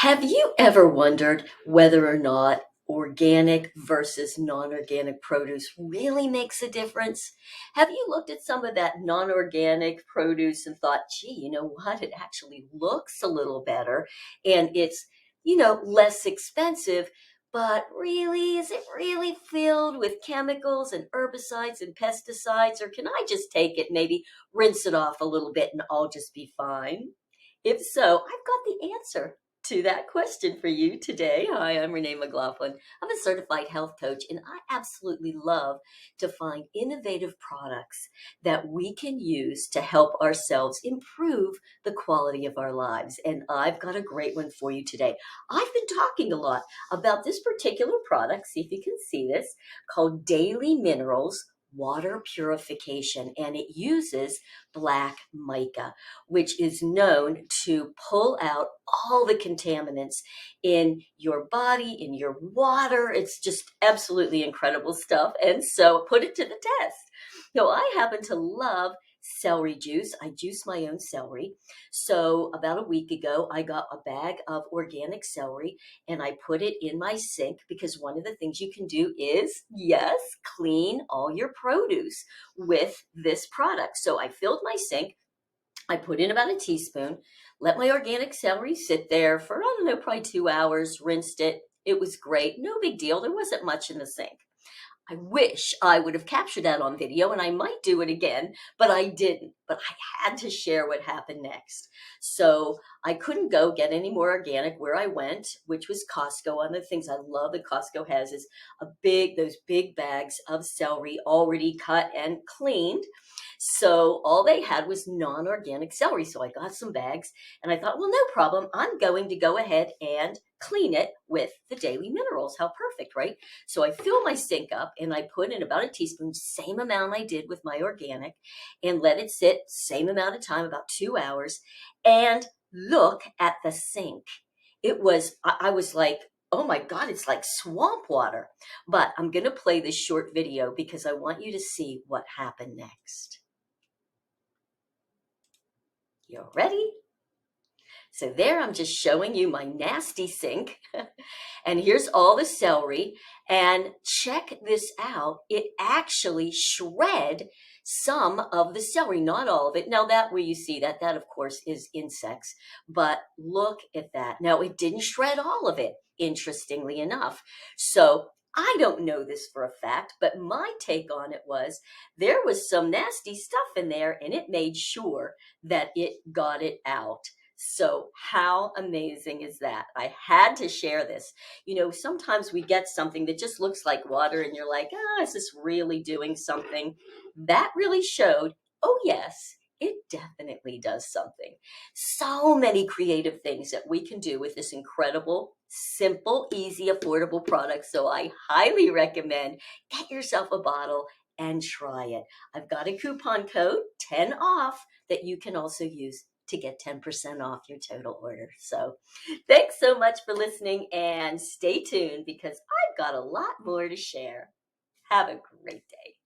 Have you ever wondered whether or not organic versus non-organic produce really makes a difference? Have you looked at some of that non-organic produce and thought, gee, you know what? It actually looks a little better and it's less expensive. But really, is it really filled with chemicals and herbicides and pesticides? Or can I just take it, maybe rinse it off a little bit and I'll just be fine? If so, I've got the answer to that question for you today. Hi, I'm Renee McLaughlin. I'm a certified health coach, and I absolutely love to find innovative products that we can use to help ourselves improve the quality of our lives. And I've got a great one for you today. I've been talking a lot about this particular product, see if you can see this, called Daily Minerals Water Purification, and it uses black mica, which is known to pull out all the contaminants in your body, in your water. It's just absolutely incredible stuff. And so put it to the test. Now, I happen to love celery juice. I juice my own celery. So about a week ago, I got a bag of organic celery and I put it in my sink because one of the things you can do is, yes, clean all your produce with this product. So I filled my sink. I put in about a teaspoon, let my organic celery sit there for, I don't know, probably 2 hours, rinsed it. It was great. No big deal. There wasn't much in the sink. I wish I would have captured that on video and I might do it again, but I didn't. But I had to share what happened next. So I couldn't go get any more organic where I went, which was Costco. One of the things I love that Costco has is those big bags of celery already cut and cleaned. So all they had was non-organic celery. So I got some bags and I thought, well, no problem. I'm going to go ahead and clean it with the Daily Minerals. How perfect, right? So I fill my sink up and I put in about a teaspoon, same amount I did with my organic, and let it sit same amount of time, about 2 hours, and look at the sink. I was like, oh my God, it's like swamp water. But I'm going to play this short video because I want you to see what happened next. You ready? So there I'm just showing you my nasty sink. And here's all the celery. And check this out. It actually shred some of the celery, not all of it. Now that where you see that of course is insects, but look at that. Now it didn't shred all of it, interestingly enough. So I don't know this for a fact, but my take on it was there was some nasty stuff in there and it made sure that it got it out. So how amazing is that? I had to share this. Sometimes we get something that just looks like water and you're like, is this really doing something? That really showed, oh yes, it definitely does something. So many creative things that we can do with this incredible, simple, easy, affordable product. So I highly recommend get yourself a bottle and try it. I've got a coupon code, 10 off, that you can also use to get 10% off your total order. So thanks so much for listening and stay tuned because I've got a lot more to share. Have a great day.